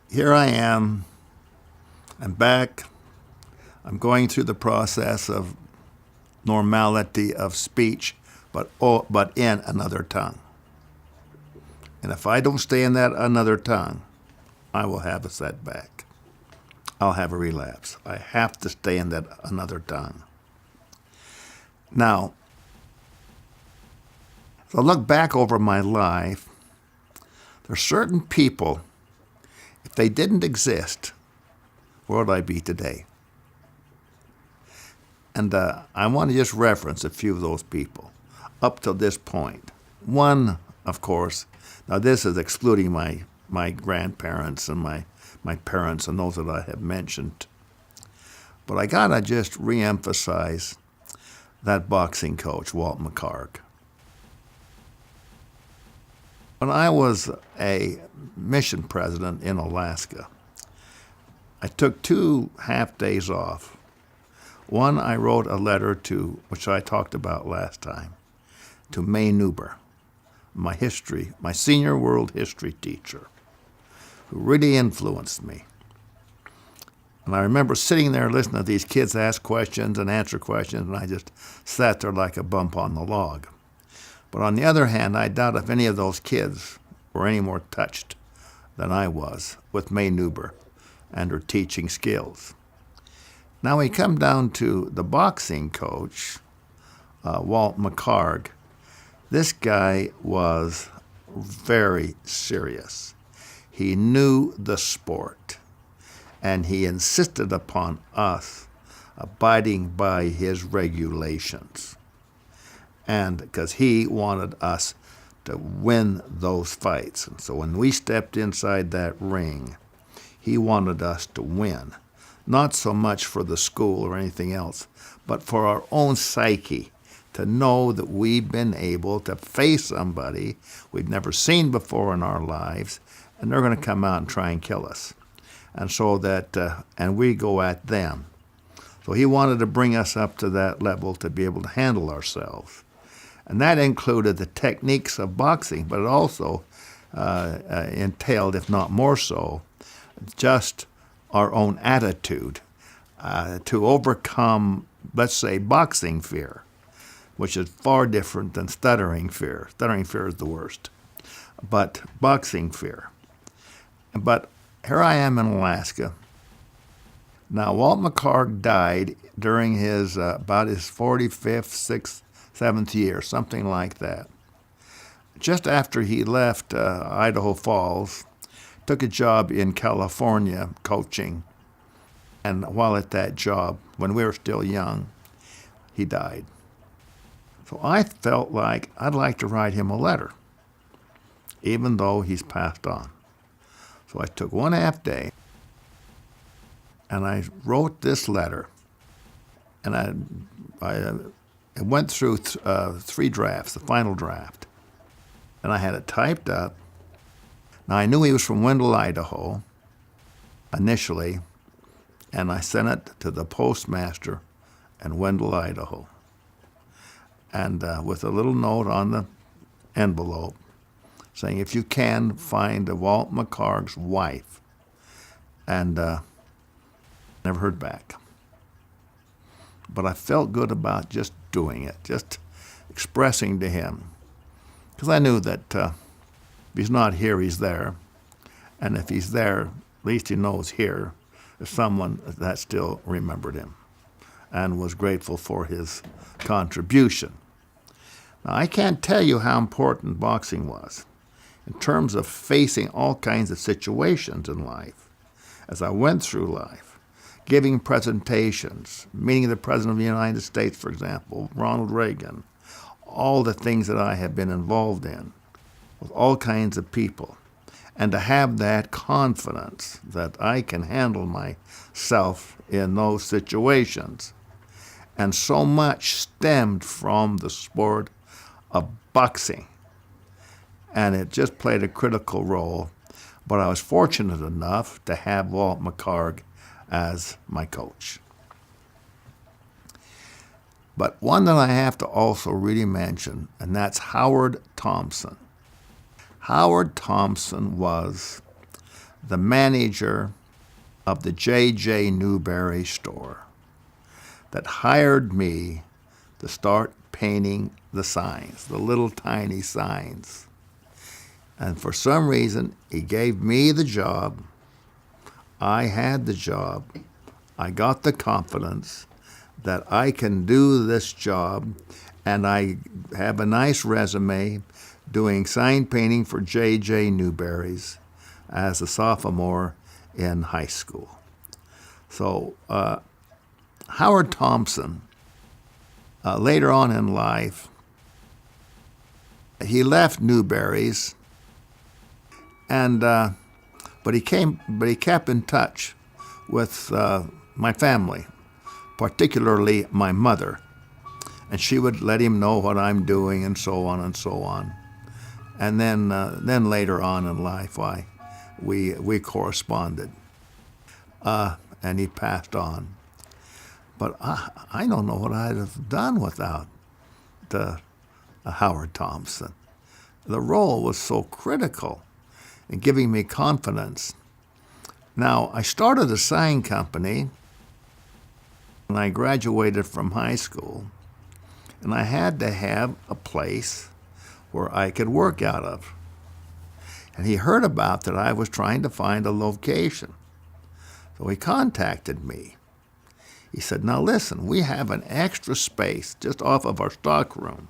here I am. I'm back. I'm going through the process of normality of speech, but in another tongue. And if I don't stay in that another tongue, I will have a setback. I'll have a relapse. I have to stay in that another tongue. Now, as I look back over my life, there are certain people, if they didn't exist, where would I be today? And I want to just reference a few of those people up to this point. One, of course, now this is excluding my grandparents and my parents and those that I have mentioned. But I got to just reemphasize that boxing coach, Walt McCarg. When I was a mission president in Alaska, I took 2 half days off. One, I wrote a letter to, which I talked about last time, to May Nuber, my senior world history teacher, who really influenced me. And I remember sitting there listening to these kids ask questions and answer questions, and I just sat there like a bump on the log. But on the other hand, I doubt if any of those kids were any more touched than I was with May Nuber and her teaching skills. Now we come down to the boxing coach, Walt McCarg. This guy was very serious. He knew the sport, and he insisted upon us abiding by his regulations. And because he wanted us to win those fights. And so when we stepped inside that ring, he wanted us to win. Not so much for the school or anything else, but for our own psyche, to know that we've been able to face somebody we've never seen before in our lives, and they're going to come out and try and kill us. And so that, and we go at them. So he wanted to bring us up to that level to be able to handle ourselves. And that included the techniques of boxing, but it also entailed, if not more so, just our own attitude to overcome, let's say, boxing fear, which is far different than stuttering fear. Stuttering fear is the worst, but boxing fear. But here I am in Alaska. Now, Walt McCarg died during his about his 45th, 6th, 7th year, something like that. Just after he left Idaho Falls, took a job in California coaching, and while at that job, when we were still young, he died. So I felt like I'd like to write him a letter, even though he's passed on. So I took 1 half day, and I wrote this letter, and I went through 3 drafts, the final draft, and I had it typed up. Now, I knew he was from Wendell, Idaho, initially, and I sent it to the postmaster in Wendell, Idaho, and with a little note on the envelope saying, if you can, find Walt McCarg's wife. And never heard back. But I felt good about just doing it, just expressing to him, because I knew that if he's not here, he's there. And if he's there, at least he knows here is someone that still remembered him and was grateful for his contribution. Now, I can't tell you how important boxing was in terms of facing all kinds of situations in life as I went through life, giving presentations, meeting the President of the United States, for example, Ronald Reagan, all the things that I have been involved in with all kinds of people, and to have that confidence that I can handle myself in those situations. And so much stemmed from the sport of boxing, and it just played a critical role. But I was fortunate enough to have Walt McCarg as my coach. But one that I have to also really mention, and that's Howard Thompson. Howard Thompson was the manager of the J.J. Newberry store that hired me to start painting the signs, the little tiny signs. And for some reason, he gave me the job. I had the job. I got the confidence that I can do this job, and I have a nice resume doing sign painting for J.J. Newberry's as a sophomore in high school. So Howard Thompson, later on in life, he left Newberry's, and but he kept in touch with my family, particularly my mother, and she would let him know what I'm doing and so on and so on. And then later on in life, we corresponded, and he passed on. But I don't know what I'd have done without Howard Thompson. The role was so critical in giving me confidence. Now, I started a sign company when I graduated from high school, and I had to have a place where I could work out of. And he heard about that I was trying to find a location. So he contacted me. He said, now listen, we have an extra space just off of our stockroom,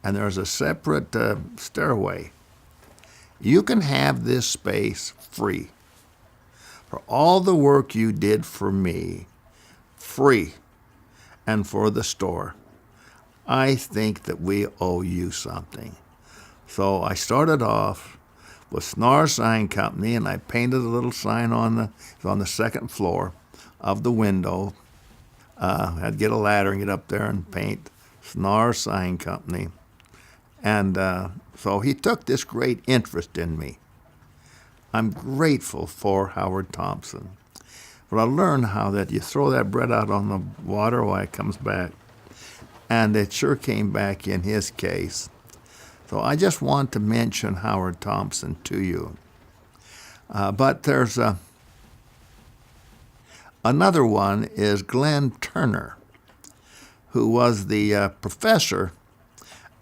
and there's a separate stairway. You can have this space free. For all the work you did for me, free, and for the store. I think that we owe you something. So I started off with Snarr Sign Company, and I painted a little sign on the second floor of the window. I'd get a ladder and get up there and paint Snarr Sign Company. And so he took this great interest in me. I'm grateful for Howard Thompson. But I learned how that you throw that bread out on the water while it comes back. And it sure came back in his case. So I just want to mention Howard Thompson to you. But there's another one is Glenn Turner, who was the professor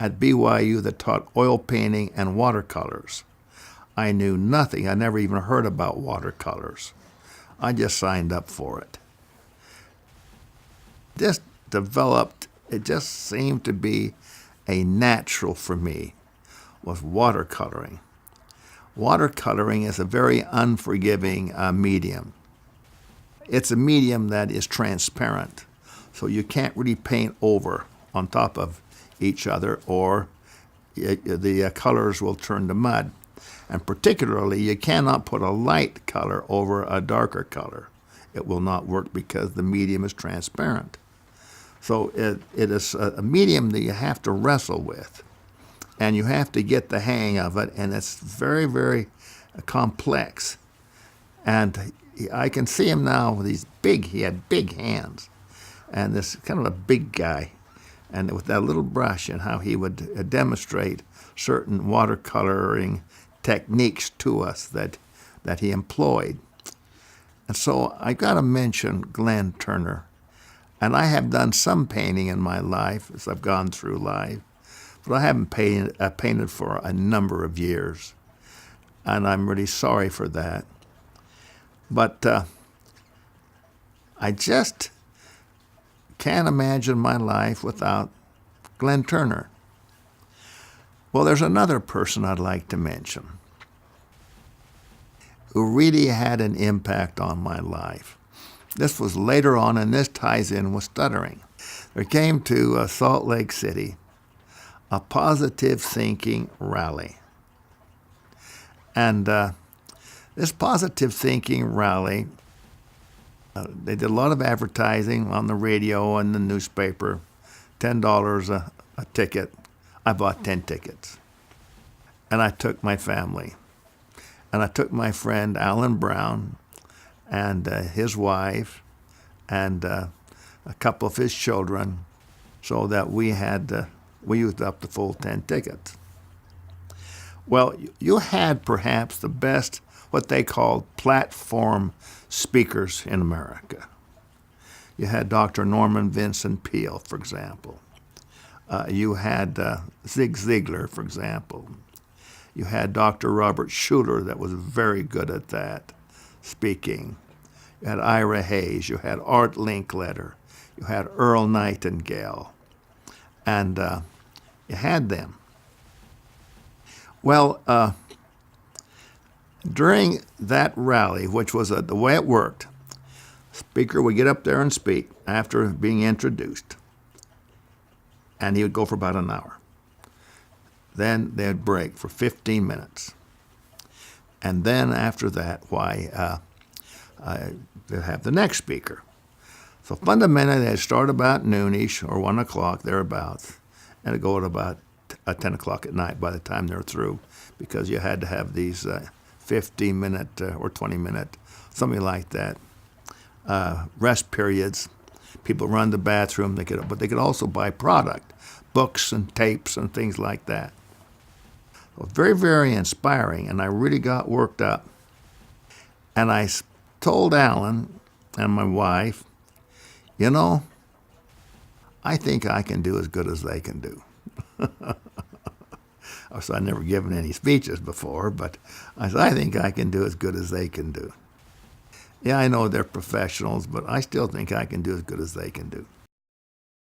at BYU that taught oil painting and watercolors. I knew nothing. I never even heard about watercolors. I just signed up for it. This developed, it just seemed to be a natural for me, was watercoloring. Watercoloring is a very unforgiving medium. It's a medium that is transparent, so you can't really paint over on top of each other, or the colors will turn to mud. And particularly, you cannot put a light color over a darker color. It will not work because the medium is transparent. So it is a medium that you have to wrestle with, and you have to get the hang of it, and it's very, very complex. And I can see him now with he had big hands, and this kind of a big guy, and with that little brush, and how he would demonstrate certain watercoloring techniques to us that he employed. And so I got to mention Glenn Turner. And I have done some painting in my life as I've gone through life, but I haven't painted for a number of years, and I'm really sorry for that. But I just can't imagine my life without Glenn Turner. Well, there's another person I'd like to mention who really had an impact on my life. This was later on, and this ties in with stuttering. There came to Salt Lake City a positive thinking rally. And this positive thinking rally, they did a lot of advertising on the radio and the newspaper, $10 a ticket. I bought 10 tickets. And I took my family. And I took my friend Alan Brown and his wife and a couple of his children, so that we used up the full 10 tickets. Well, you had perhaps the best what they called platform speakers in America. You had Dr. Norman Vincent Peale, for example. You had Zig Ziglar, for example. You had Dr. Robert Schuller that was very good at that, speaking. You had Ira Hayes. You had Art Linkletter. You had Earl Nightingale. And you had them. Well, during that rally, which was the way it worked, speaker would get up there and speak after being introduced, and he would go for about an hour. Then they'd break for 15 minutes. And then after that, they'd have the next speaker. So fundamentally, they'd start about noonish or 1 o'clock, thereabouts, and it'd go at about 10 o'clock at night by the time they're through, because you had to have these 15-minute or 20-minute, something like that, rest periods. People run to the bathroom, but they could also buy product, books and tapes and things like that. So very, very inspiring, and I really got worked up. And I told Alan and my wife, you know, I think I can do as good as they can do. So I'd never given any speeches before, but I said, I think I can do as good as they can do. Yeah, I know they're professionals, but I still think I can do as good as they can do.